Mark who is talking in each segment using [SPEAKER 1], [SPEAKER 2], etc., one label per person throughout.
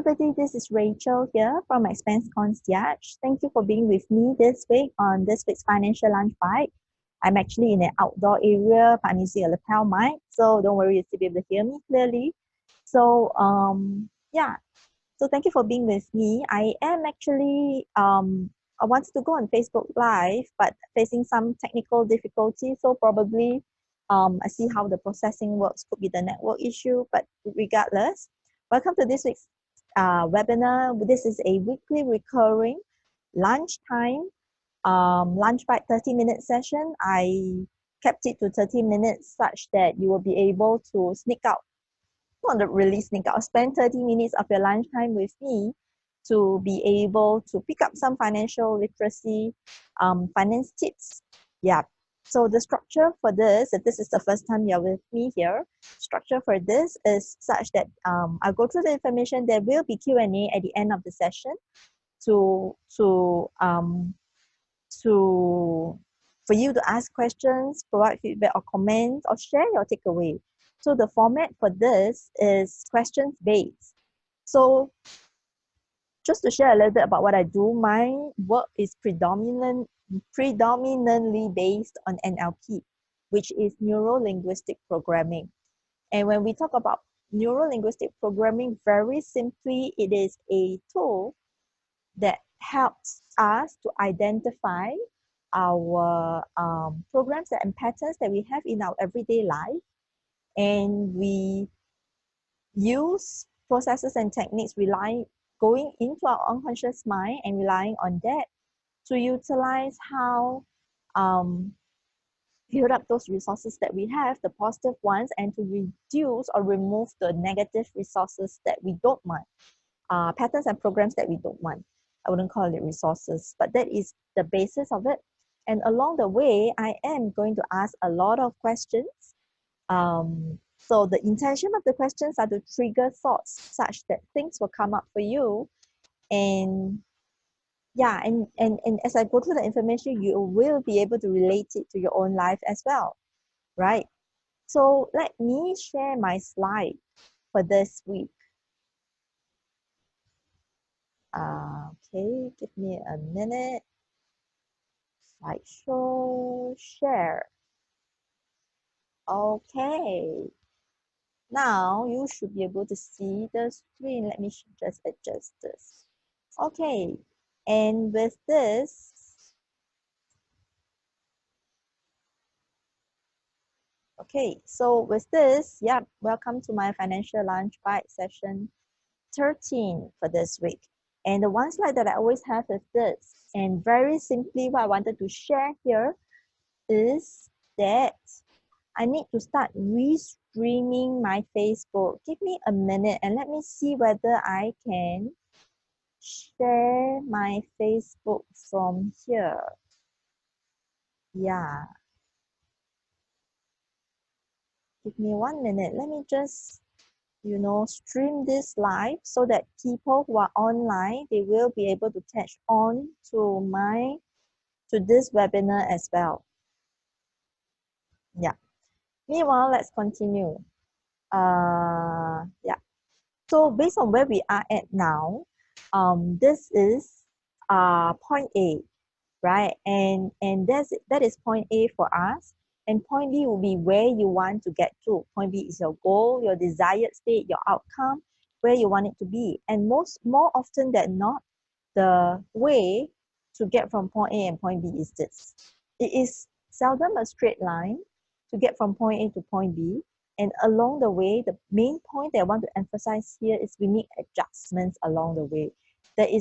[SPEAKER 1] everybody, this is Rachel here from Expense Concierge. Thank you for being with me this week on this week's Financial Lunch Bite. I'm actually in an outdoor area, but I'm using a lapel mic, so don't worry, you'll still be able to hear me clearly. So so thank you for being with me. I am actually, I wanted to go on Facebook Live, but facing some technical difficulties, so probably I see how the processing works, could be the network issue, but regardless, welcome to this week's webinar. This is a weekly recurring lunchtime lunch bite 30-minute session. I kept it to 30 minutes such that you will be able to sneak out, not really sneak out, spend 30 minutes of your lunchtime with me to be able to pick up some financial literacy, finance tips. Yeah. So the structure for this, if this is the first time you're with me here, structure for this is such that I'll go through the information. There will be Q&A at the end of the session for you to ask questions, provide feedback or comments, or share your takeaway. So the format for this is questions based. So just to share a little bit about what I do, my work is predominantly based on NLP, which is neuro-linguistic programming. And when we talk about neuro-linguistic programming, very simply, it is a tool that helps us to identify our programs and patterns that we have in our everyday life. And we use processes and techniques going into our unconscious mind and relying on that to utilize how build up those resources that we have, the positive ones, and to reduce or remove the negative resources that we don't want, patterns and programs that we don't want. I wouldn't call it resources, but that is the basis of it. And along the way, I am going to ask a lot of questions. So the intention of the questions are to trigger thoughts such that things will come up for you. And yeah, and as I go through the information, you will be able to relate it to your own life as well, right? So let me share my slide for this week. Okay, give me a minute. Slideshow, share. Okay. Now you should be able to see the screen. Let me just adjust this. Okay, and with this, okay, so with this, yeah, welcome to my Financial Lunch Bite session 13 for this week. And the one slide that I always have is this. And very simply, what I wanted to share here is that I need to start restreaming my Facebook. Give me a minute and let me see whether I can share my Facebook from here. Yeah. Give me 1 minute. Let me just, stream this live so that people who are online, they will be able to catch on to this webinar as well. Yeah. Meanwhile, let's continue. Yeah. So based on where we are at now, this is point A, right? And that is point A for us. And point B will be where you want to get to. Point B is your goal, your desired state, your outcome, where you want it to be. And more often than not, the way to get from point A and point B is this. It is seldom a straight line to get from point A to point B. And along the way, the main point that I want to emphasize here is we make adjustments along the way. I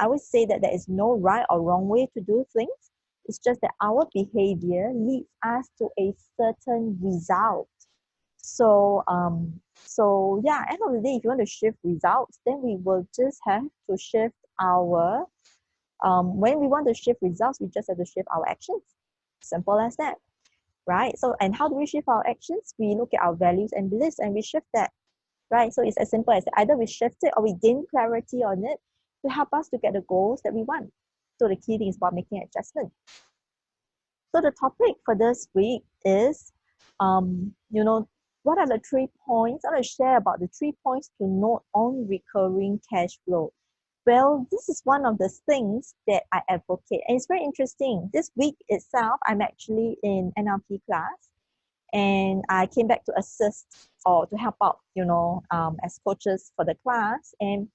[SPEAKER 1] always say that there is no right or wrong way to do things. It's just that our behavior leads us to a certain result. So yeah, end of the day, if you want to shift results, then we will just have to shift our, when we want to shift results, we just have to shift our actions. Simple as that, right? So, and how do we shift our actions? We look at our values and beliefs and we shift that, right? So it's as simple as either we shift it or we gain clarity on it to help us to get the goals that we want. So the key thing is about making adjustment. So the topic for this week is, what are the 3 points? I want to share about the 3 points to note on recurring cash flow. Well, this is one of the things that I advocate, and it's very interesting. This week itself, I'm actually in NLP class, and I came back to assist or to help out, as coaches for the class. And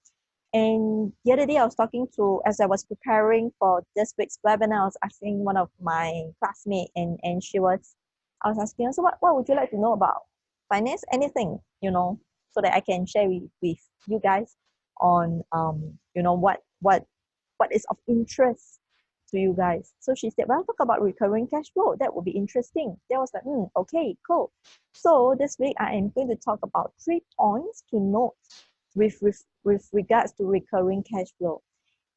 [SPEAKER 1] the other day, I was talking to, as I was preparing for this week's webinar, I was asking one of my classmates, and I was asking her, so what would you like to know about finance? Anything, so that I can share with you guys on, what is of interest to you guys. So she said, well, talk about recurring cash flow. That would be interesting. Then I was like, okay, cool. So this week, I am going to talk about 3 points to note with regards to recurring cash flow.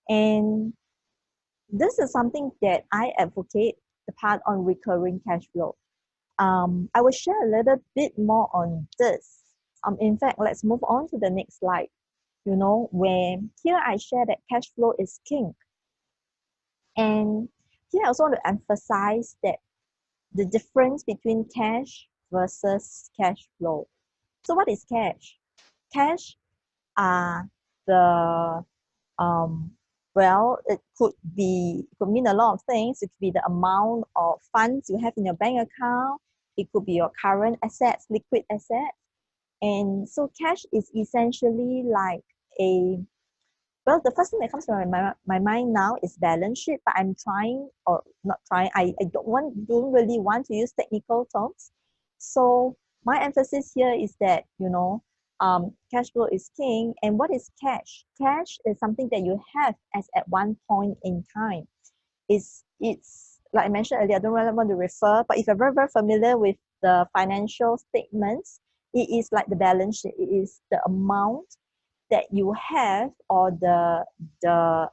[SPEAKER 1] And this is something that I advocate, the part on recurring cash flow. I will share a little bit more on this. In fact, let's move on to the next slide. Where here I share that cash flow is king. And here I also want to emphasize that the difference between cash versus cash flow. So what is cash? Cash are the it could mean a lot of things. It could be the amount of funds you have in your bank account. It could be your current assets, liquid assets. And so cash is essentially like the first thing that comes to my mind now is balance sheet, but I'm trying, or not trying, I don't really want to use technical terms. So my emphasis here is that, cash flow is king. And what is cash? Cash is something that you have as at one point in time. It's like I mentioned earlier, I don't really want to refer, but if you're very, very familiar with the financial statements, it is like the balance sheet. It is the amount that you have, or the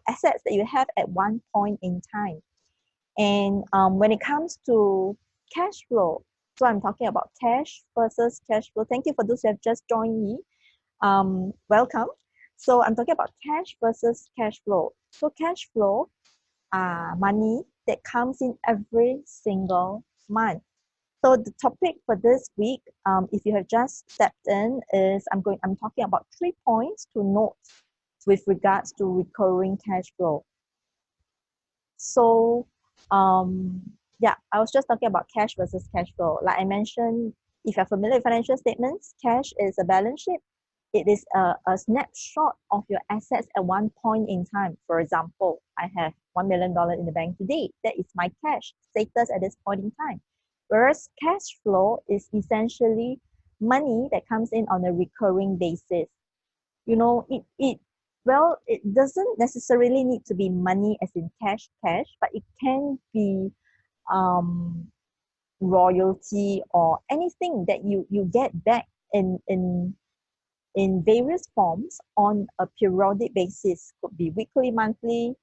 [SPEAKER 1] assets that you have at one point in time. And when it comes to cash flow, so I'm talking about cash versus cash flow. Thank you for those who have just joined me. Welcome. So I'm talking about cash versus cash flow. So cash flow are money that comes in every single month. So the topic for this week, if you have just stepped in, is I'm talking about 3 points to note with regards to recurring cash flow. So I was just talking about cash versus cash flow. Like I mentioned, if you're familiar with financial statements, cash is a balance sheet. It is a snapshot of your assets at one point in time. For example, I have $1 million in the bank today. That is my cash status at this point in time. Whereas cash flow is essentially money that comes in on a recurring basis. It doesn't necessarily need to be money as in cash, but it can be royalty or anything that you get back in various forms on a periodic basis. Could be weekly, monthly,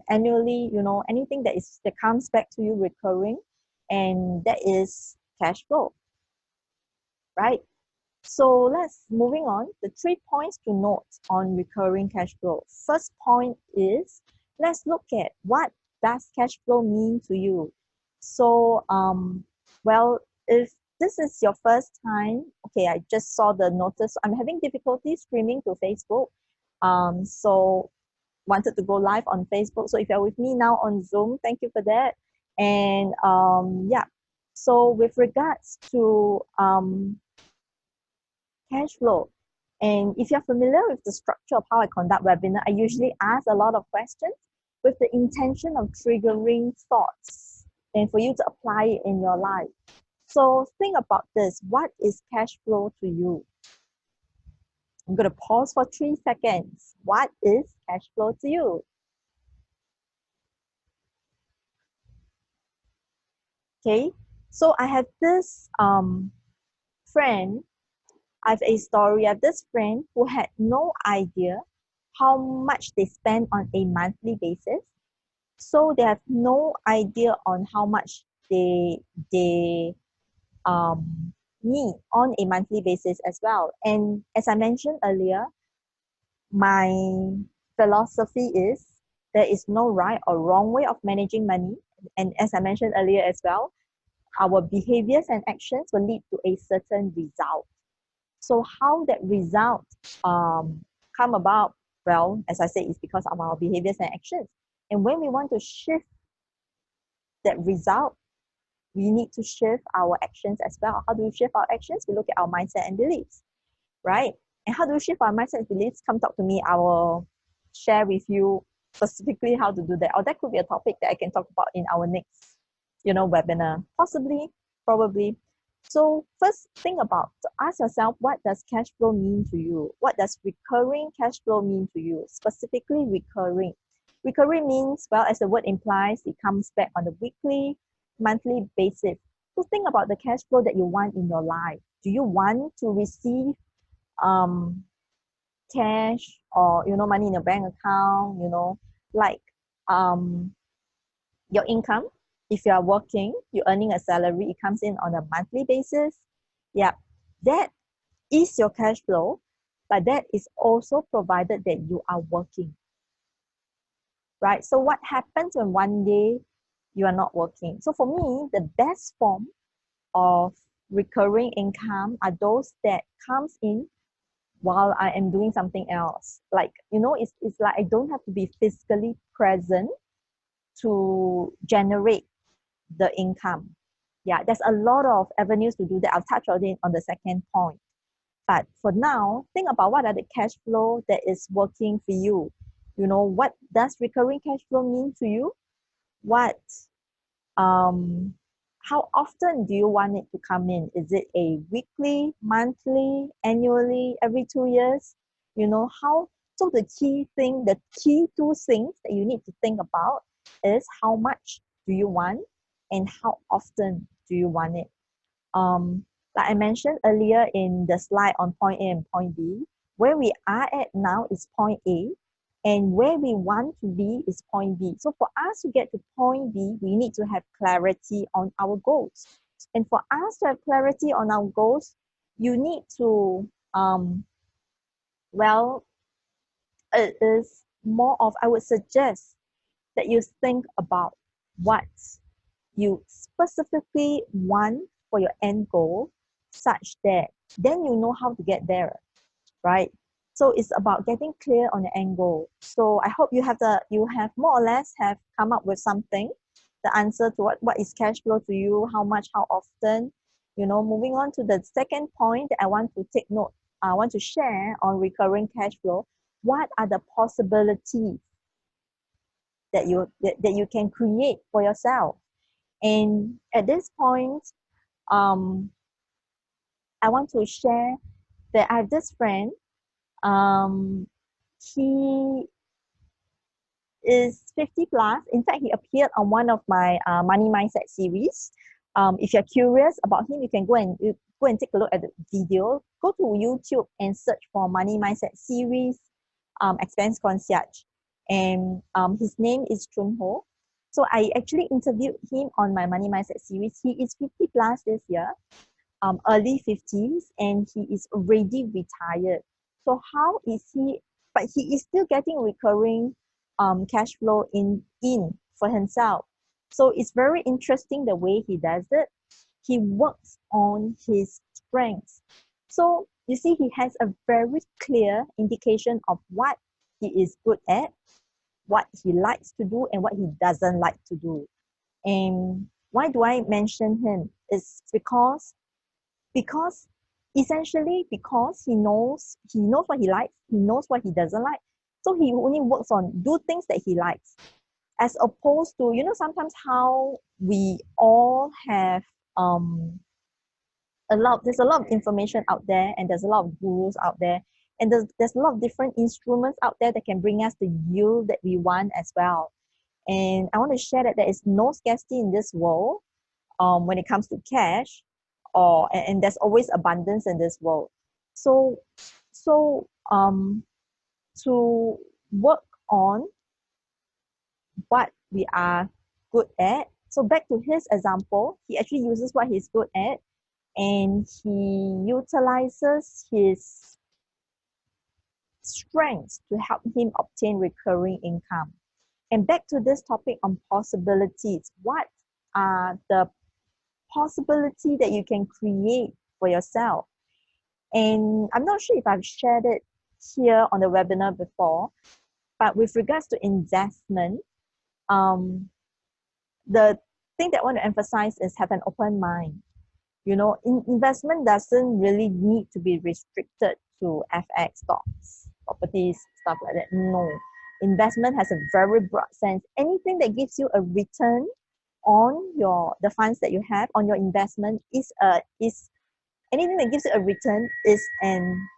[SPEAKER 1] annually, anything that comes back to you recurring, and that is cash flow, right? So let's moving on. The 3 points to note on recurring cash flow. First point is, let's look at what does cash flow mean to you. So, if this is your first time, okay, I just saw the notice. I'm having difficulty streaming to Facebook. So wanted to go live on Facebook. So if you're with me now on Zoom, thank you for that. And so with regards to cash flow, and if you're familiar with the structure of how I conduct webinar, I usually ask a lot of questions with the intention of triggering thoughts and for you to apply it in your life. So think about this. What is cash flow to you? I'm going to pause for 3 seconds. What is cash flow to you? Okay, so I have this friend. I have a story of this friend who had no idea how much they spend on a monthly basis. So they have no idea on how much they need on a monthly basis as well. And as I mentioned earlier, my philosophy is there is no right or wrong way of managing money. And as I mentioned earlier as well, our behaviors and actions will lead to a certain result. So how that result come about, well, as I said, is because of our behaviors and actions. And when we want to shift that result, we need to shift our actions as well. How do we shift our actions? We look at our mindset and beliefs, right? And how do we shift our mindset and beliefs? Come talk to me. I will share with you specifically how to do that. Or that could be a topic that I can talk about in our next, webinar. Possibly, probably. So first, think about, ask yourself, what does cash flow mean to you? What does recurring cash flow mean to you? Specifically, recurring. Recurring means, well, as the word implies, it comes back on a weekly, monthly basis. So think about the cash flow that you want in your life. Do you want to receive cash or, money in your bank account, like your income? If you are working, you're earning a salary, it comes in on a monthly basis. Yeah, that is your cash flow, but that is also provided that you are working, right? So what happens when one day you are not working? So for me, the best form of recurring income are those that comes in while I am doing something else. Like, it's like I don't have to be physically present to generate the income. Yeah, there's a lot of avenues to do that. I'll touch on it on the second point. But for now, think about what are the cash flow that is working for you. What does recurring cash flow mean to you? What, how often do you want it to come in? Is it a weekly, monthly, annually, every 2 years? So the key two things that you need to think about is how much do you want and how often do you want it? Like I mentioned earlier in the slide on point A and point B, where we are at now is point A, and where we want to be is point B. So for us to get to point B, we need to have clarity on our goals. And for us to have clarity on our goals, you need to, it is more of, I would suggest that you think about what you specifically want for your end goal, such that then you know how to get there, right? So it's about getting clear on the end goal. So I hope you have more or less have come up with something, the answer to what is cash flow to you, how much, how often. Moving on to the second point that I want to take note, I want to share on recurring cash flow. What are the possibilities that you can create for yourself? And at this point, I want to share that I have this friend. He is 50 plus. In fact, he appeared on one of my Money Mindset series. If you're curious about him, you can go and take a look at the video. Go to YouTube and search for Money Mindset series, Expense Concierge. And his name is Chun Ho. So I actually interviewed him on my Money Mindset series. He is 50 plus this year, early 50s, and he is already retired. So how is he, but he is still getting recurring cash flow in for himself. So it's very interesting the way he does it. He works on his strengths. So you see, he has a very clear indication of what he is good at, what he likes to do, and what he doesn't like to do. And why do I mention him? It's because essentially because he knows what he likes, he knows what he doesn't like. So he only works on do things that he likes, as opposed to, sometimes how we all have there's a lot of information out there, and there's a lot of gurus out there, and there's a lot of different instruments out there that can bring us the yield that we want as well. And I want to share that there is no scarcity in this world when it comes to cash, and there's always abundance in this world. So to work on what we are good at. So back to his example, he actually uses what he's good at, and he utilizes his strengths to help him obtain recurring income. And back to this topic on possibilities, what are the possibility that you can create for yourself. And I'm not sure if I've shared it here on the webinar before, but with regards to investment, the thing that I want to emphasize is have an open mind. You know, investment doesn't really need to be restricted to FX stocks, properties, stuff like that. No, investment has a very broad sense. Anything that gives you a return on the funds that you have on your investment is anything that gives you a return is an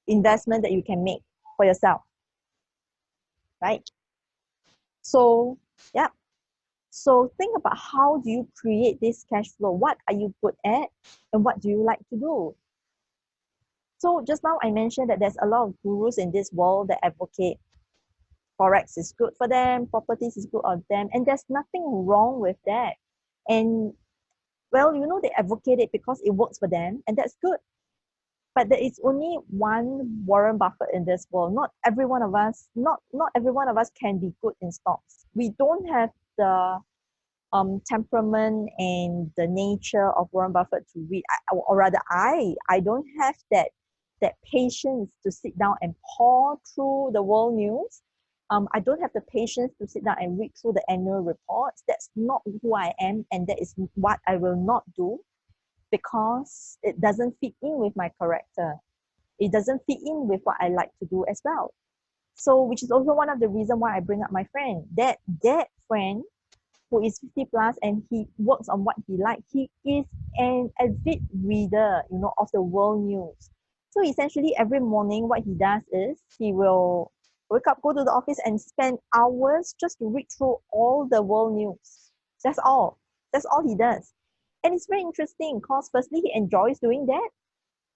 [SPEAKER 1] investment that you can make for yourself, right? So yeah. So think about how do you create this cash flow? What are you good at and what do you like to do? So just now I mentioned that there's a lot of gurus in this world that advocate Forex is good for them, properties is good on them, and there's nothing wrong with that. And well, you know, they advocate it because it works for them, and that's good. But there is only one Warren Buffett in this world. Not every one of us, not every one of us can be good in stocks. We don't have the temperament and the nature of Warren Buffett to read, or rather, I don't have that patience to sit down and pore through the world news. I don't have the patience to sit down and read through the annual reports. That's not who I am, and that is what I will not do because it doesn't fit in with my character. It doesn't fit in with what I like to do as well. So, which is also one of the reasons why I bring up my friend. That friend who is 50 plus and he works on what he likes. He is an avid reader, you know, of the world news. So essentially every morning what he does is he will wake up, go to the office and spend hours just to read through all the world news. That's all. That's all he does. And it's very interesting because firstly he enjoys doing that,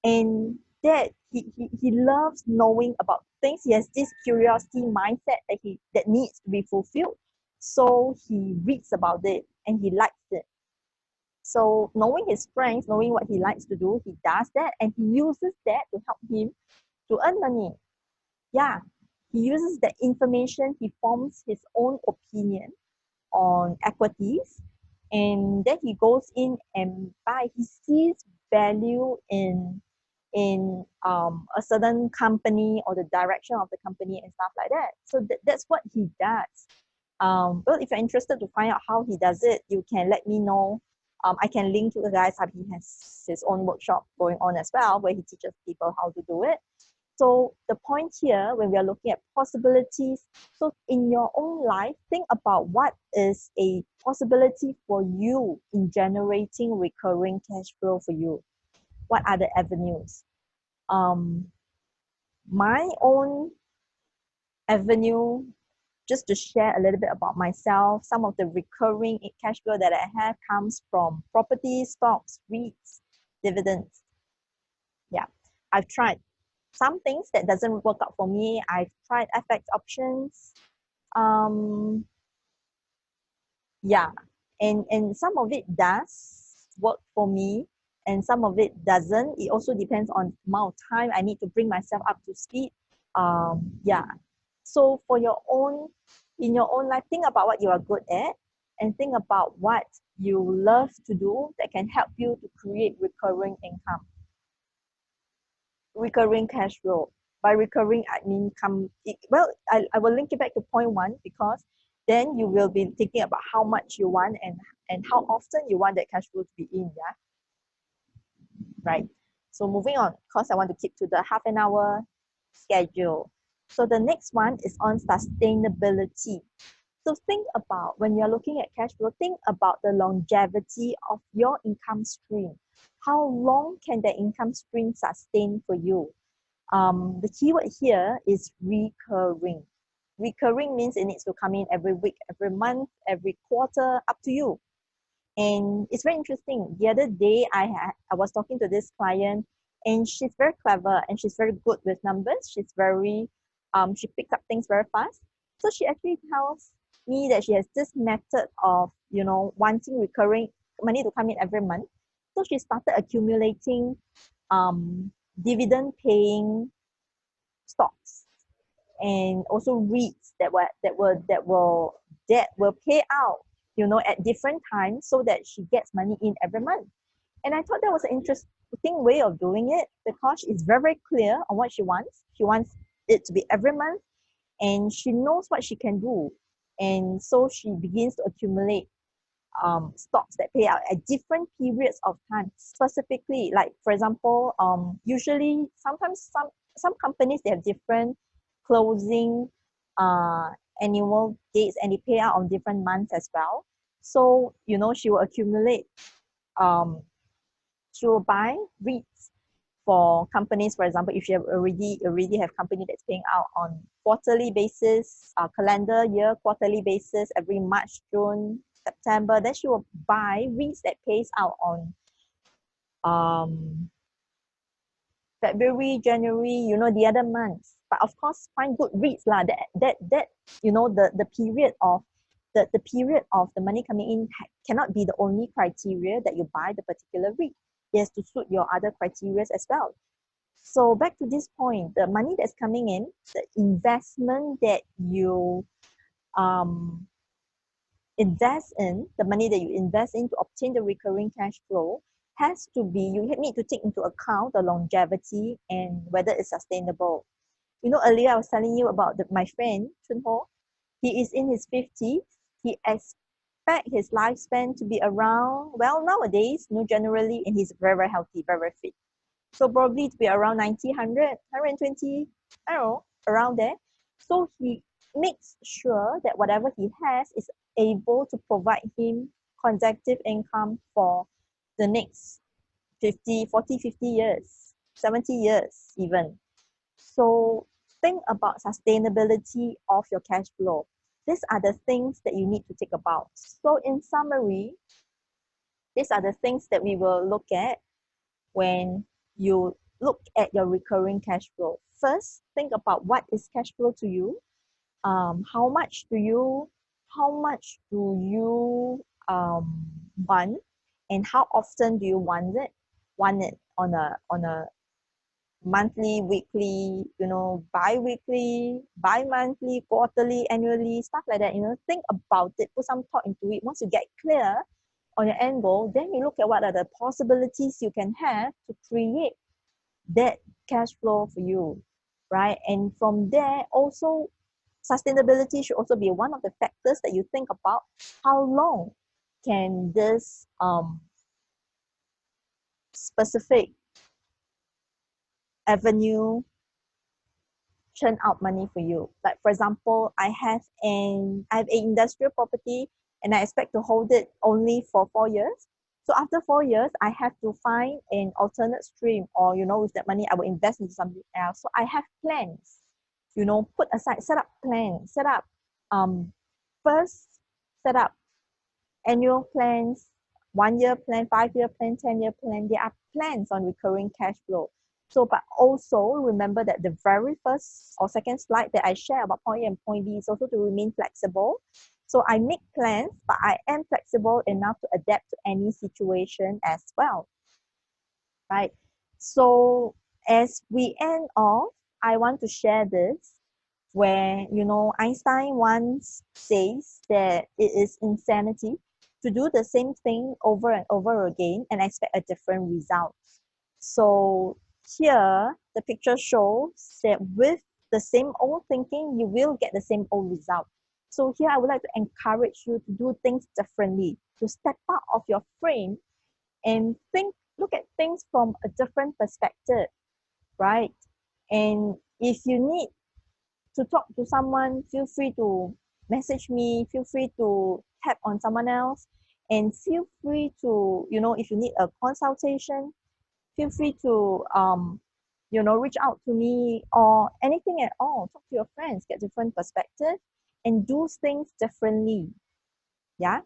[SPEAKER 1] and that he loves knowing about things. He has this curiosity mindset that needs to be fulfilled. So he reads about it and he likes it. So knowing his strengths, knowing what he likes to do, he does that and he uses that to help him to earn money. Yeah, he uses that information, he forms his own opinion on equities, and then he goes in and buy. He sees value in a certain company or the direction of the company and stuff like that. So that's what he does. Well, if you're interested to find out how he does it, you can let me know. I can link to the guys. He has his own workshop going on as well, where he teaches people how to do it. So the point here, when we are looking at possibilities, so in your own life, think about what is a possibility for you in generating recurring cash flow for you. What are the avenues? My own avenue, just to share a little bit about myself, some of the recurring cash flow that I have comes from property, stocks, REITs, dividends. Yeah, I've tried some things that doesn't work out for me. I've tried FX options. Yeah, and some of it does work for me and some of it doesn't. It also depends on the amount of time I need to bring myself up to speed. Yeah, so for your own, in your own life, think about what you are good at and think about what you love to do that can help you to create recurring income, recurring cash flow. By recurring, I mean I will link it back to point one, because then you will be thinking about how much you want and how often you want that cash flow to be in, yeah? Right. So moving on, because I want to keep to the half an hour schedule. So the next one is on sustainability. So think about, when you're looking at cash flow, think about the longevity of your income stream. How long can the income stream sustain for you? The keyword here is recurring. Recurring means it needs to come in every week, every month, every quarter, up to you. And it's very interesting. The other day, I was talking to this client, and she's very clever and she's very good with numbers. She's very, she picks up things very fast. So she actually tells me that she has this method of, you know, wanting recurring money to come in every month. So she started accumulating dividend paying stocks and also REITs that will pay out you know, at different times so that she gets money in every month. And I thought that was an interesting way of doing it because it's very, very clear on what she wants. She wants it to be every month and she knows what she can do. And so she begins to accumulate stocks that pay out at different periods of time. Specifically, like for example, usually sometimes some companies they have different closing uh, annual dates and they pay out on different months as well. So you know she will accumulate. Um, she will buy REITs for companies, for example, if you have already have company that's paying out on quarterly basis, calendar year quarterly basis, every March, June, September, then she will buy REITs that pays out on um, February, January, you know, the other months. But of course, find good REITs lah. That you know the period of the period of the money coming in cannot be the only criteria that you buy the particular REIT. It has to suit your other criteria as well. So back to this point, the money that's coming in, the investment that you um, invest in, the money that you invest in to obtain the recurring cash flow has to be, you need to take into account the longevity and whether it's sustainable. You know, earlier I was telling you about my friend, Chun Ho. He is in his 50s. He expect his lifespan to be around, well, nowadays, you know, generally, and he's very, very healthy, very, very fit. So probably to be around 90, 100, 120, I don't know, around there. So he makes sure that whatever he has is able to provide him consecutive income for the next 50, 40, 50 years, 70 years even. So think about sustainability of your cash flow. These are the things that you need to think about. So in summary, these are the things that we will look at when you look at your recurring cash flow. First, think about what is cash flow to you. How much do you want, and how often do you want it? Want it on a monthly, weekly, you know, bi-weekly, bi-monthly, quarterly, annually, stuff like that. You know, think about it, put some thought into it. Once you get clear on your end goal, then you look at what are the possibilities you can have to create that cash flow for you, right? And from there, also sustainability should also be one of the factors that you think about. How long can this specific avenue churn out money for you? Like for example, I have an industrial property and I expect to hold it only for 4 years. So after 4 years, I have to find an alternate stream, or you know, with that money, I will invest into something else. So I have plans, you know, put aside, set up plans, first set up annual plans, 1 year plan, 5 year plan, 10-year plan. There are plans on recurring cash flow. So, but also remember that the very first or second slide that I share about point A and point B is also to remain flexible. So I make plans, but I am flexible enough to adapt to any situation as well, right? So as we end off, I want to share this where, you know, Einstein once says that it is insanity to do the same thing over and over again and expect a different result. So here, the picture shows that with the same old thinking, you will get the same old result. So here, I would like to encourage you to do things differently, to step out of your frame and look at things from a different perspective, right? And if you need to talk to someone, feel free to message me, feel free to tap on someone else, and feel free to, you know, if you need a consultation, feel free to, you know, reach out to me or anything at all. Talk to your friends, get different perspective, and do things differently. Yeah.